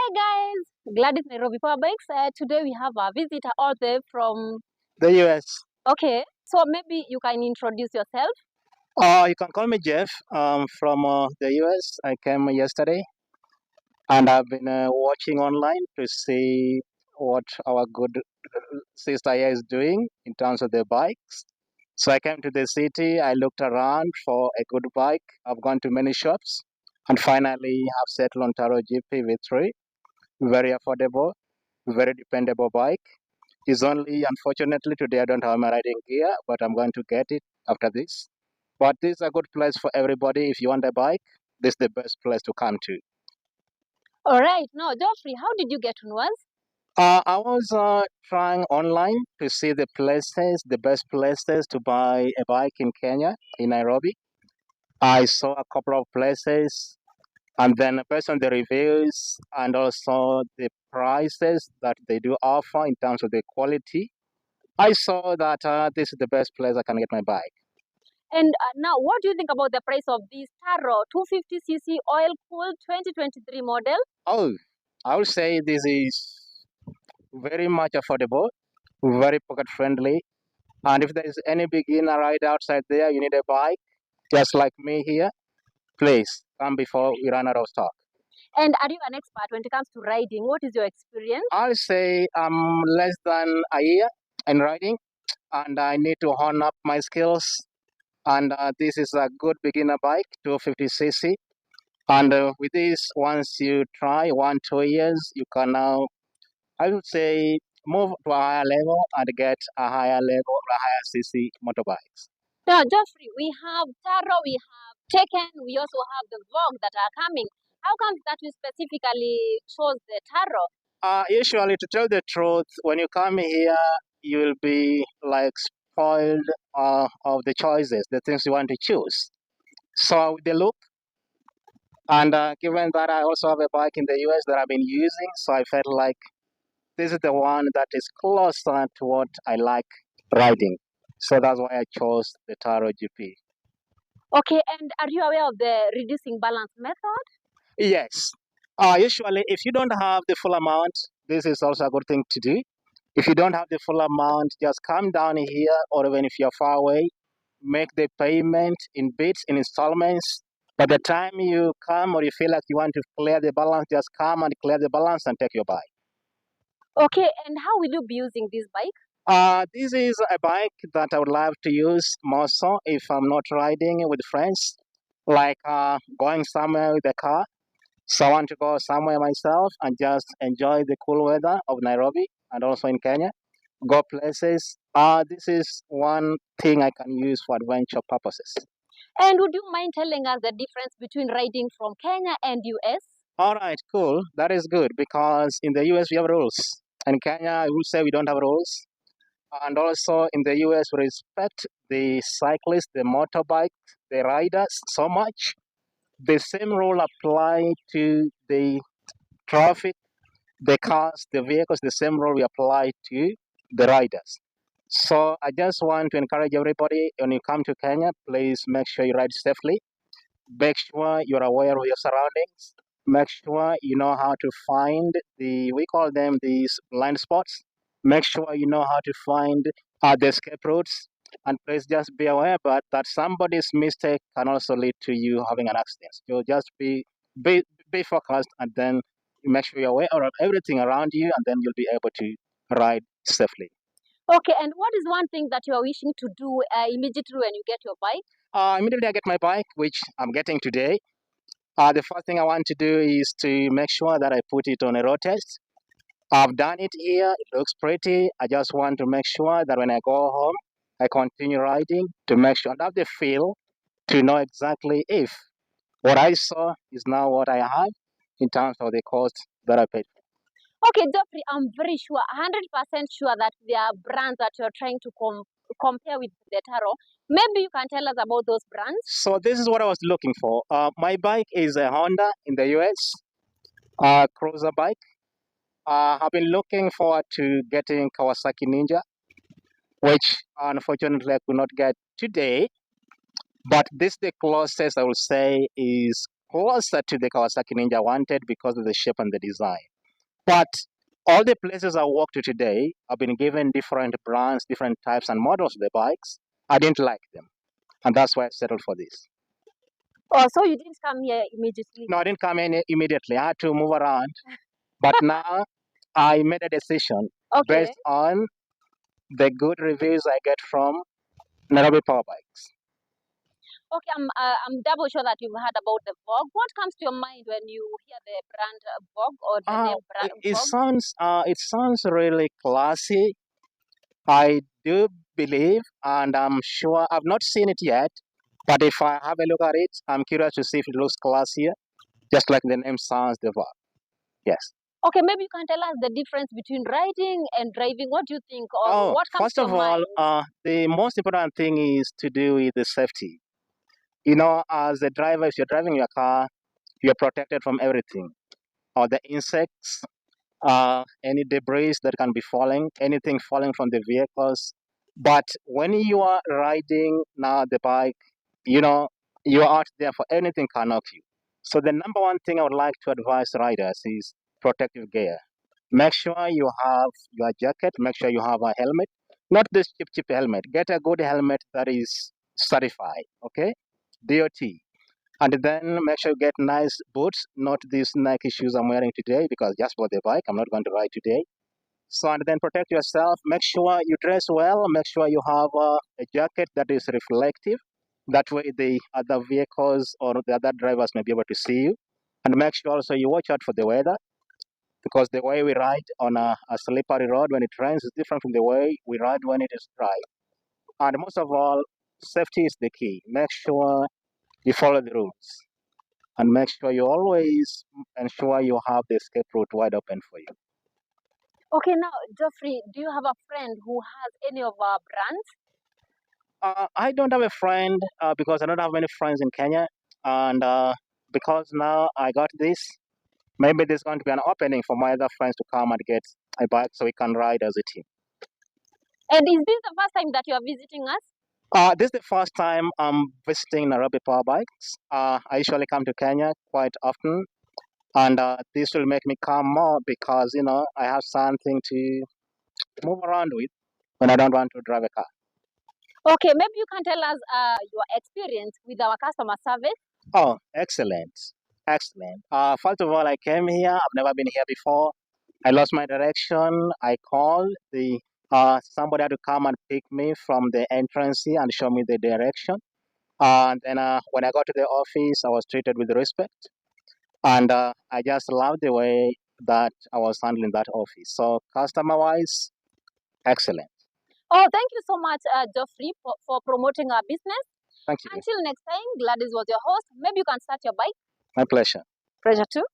Hi guys, Gladys Nairobi Power Bikes. Today we have a visitor out there from. The US. Okay, so maybe you can introduce yourself. You can call me Jeff. From the US. I came yesterday, and I've been watching online to see what our good sister here is doing in terms of the bikes. So I came to the city. I looked around for a good bike. I've gone to many shops, and finally have settled on Taro GP V3. Very affordable, very dependable bike. It's only unfortunately today I don't have my riding gear, but I'm going to get it after this. But this is a good place for everybody. If you want a bike, this is the best place to come to. All right, now Geoffrey, how did you get to know us? I was trying online to see the best places to buy a bike in Kenya, in Nairobi. I saw a couple of places, and then based on the reviews and also the prices that they do offer in terms of the quality, I saw that this is the best place I can get my bike. And now, what do you think about the price of this Taro 250cc oil-cooled 2023 model? Oh, I would say this is very much affordable, very pocket friendly. And if there is any beginner rider outside there, you need a bike, just like me here, please come before we run out of stock. And are you an expert when it comes to riding? What is your experience? I'll say I'm less than a year in riding, and I need to hone up my skills. And this is a good beginner bike, 250cc. And with this, once you try 1, 2 years, you can now, I would say, move to a higher level and get a higher level, a higher CC motorbikes. Now, Geoffrey, we have Taro, we have Taken, we also have the Vogue that are coming. How comes that you specifically chose the Taro? Usually, to tell the truth, when you come here, you'll be like spoiled of the choices, the things you want to choose. So with the look, and given that I also have a bike in the US that I've been using, so I felt like this is the one that is closer to what I like riding. So that's why I chose the Taro GP. Okay, and are you aware of the reducing balance method? Yes. Usually, if you don't have the full amount, this is also a good thing to do. If you don't have the full amount, just come down here, or even if you're far away, make the payment in bits, in installments. By the time you come or you feel like you want to clear the balance, just come and clear the balance and take your bike. Okay, and how will you be using this bike? This is a bike that I would love to use more so if I'm not riding with friends, like going somewhere with a car. So I want to go somewhere myself and just enjoy the cool weather of Nairobi and also in Kenya. Go places. This is one thing I can use for adventure purposes. And would you mind telling us the difference between riding from Kenya and US? All right, cool. That is good because in the US we have rules. In Kenya, I would say we don't have rules. And also in the US, we respect the cyclists, the motorbike, the riders so much. The same rule apply to the traffic, the cars, the vehicles, the same rule we apply to the riders. So I just want to encourage everybody when you come to Kenya, please make sure you ride safely. Make sure you're aware of your surroundings. Make sure you know how to find we call them these blind spots. Make sure you know how to find the escape routes. And please just be aware but that somebody's mistake can also lead to you having an accident. So just be, be focused and then make sure you're aware of everything around you and then you'll be able to ride safely. Okay, and what is one thing that you are wishing to do immediately when you get your bike? Immediately I get my bike, which I'm getting today. The first thing I want to do is to make sure that I put it on a road test. I've done it here. It looks pretty. I just want to make sure that when I go home, I continue riding to make sure I have the feel to know exactly if what I saw is now what I have in terms of the cost that I paid. Okay, Geoffrey, I'm very sure, 100% sure that there are brands that you're trying to compare with the Taro. Maybe you can tell us about those brands. So this is what I was looking for. My bike is a Honda in the US, cruiser bike. I've been looking forward to getting Kawasaki Ninja, which unfortunately I could not get today. But this the closest I will say is closer to the Kawasaki Ninja I wanted because of the shape and the design. But all the places I worked to today, I've been given different brands, different types and models of the bikes. I didn't like them, and that's why I settled for this. Oh, so you didn't come here immediately? No, I didn't come in immediately. I had to move around. But now I made a decision Okay. based on the good reviews I get from Nairobi Power Bikes. Okay, I'm double sure that you've heard about the Vogue. What comes to your mind when you hear the brand Vogue or the name Vogue? It sounds really classy. I do believe, and I'm sure I've not seen it yet. But if I have a look at it, I'm curious to see if it looks classier, just like the name sounds. The Vogue. Yes. Okay, maybe you can tell us the difference between riding and driving. What do you think, or Oh, what comes first to of your all, mind? the most important thing is to do with the safety. You know, as a driver, if you're driving your car, you're protected from everything, or the insects, any debris that can be falling, anything falling from the vehicles. But when you are riding now the bike, you know, you're out there for anything can knock you. So the number one thing I would like to advise riders is protective gear. Make sure you have your jacket, make sure you have a helmet, not this cheap helmet. Get a good helmet that is certified, okay? DOT. And then make sure you get nice boots, not these Nike shoes I'm wearing today because just for the bike, I'm not going to ride today. So, and then protect yourself. Make sure you dress well. Make sure you have a jacket that is reflective. That way, the other vehicles or the other drivers may be able to see you. And make sure also you watch out for the weather because the way we ride on a slippery road when it rains is different from the way we ride when it is dry. And most of all, safety is the key. Make sure you follow the rules and make sure you always ensure you have the escape route wide open for you. Okay, now, Geoffrey, do you have a friend who has any of our brands? I don't have a friend because I don't have many friends in Kenya, and because now I got this, maybe there's going to be an opening for my other friends to come and get a bike so we can ride as a team. And is this the first time that you are visiting us? This is the first time I'm visiting Nairobi Power Bikes. I usually come to Kenya quite often, and this will make me come more because I have something to move around with when I don't want to drive a car. Okay, maybe you can tell us your experience with our customer service. Oh, excellent. Excellent. First of all, I came here. I've never been here before. I lost my direction. I called the somebody had to come and pick me from the entrance here and show me the direction. And then when I got to the office, I was treated with respect. And I just loved the way that I was handling that office. So customer-wise, excellent. Oh, thank you so much, Geoffrey, for promoting our business. Thank you. Until next time, Gladys was your host. Maybe you can start your bike. My pleasure. Pleasure too.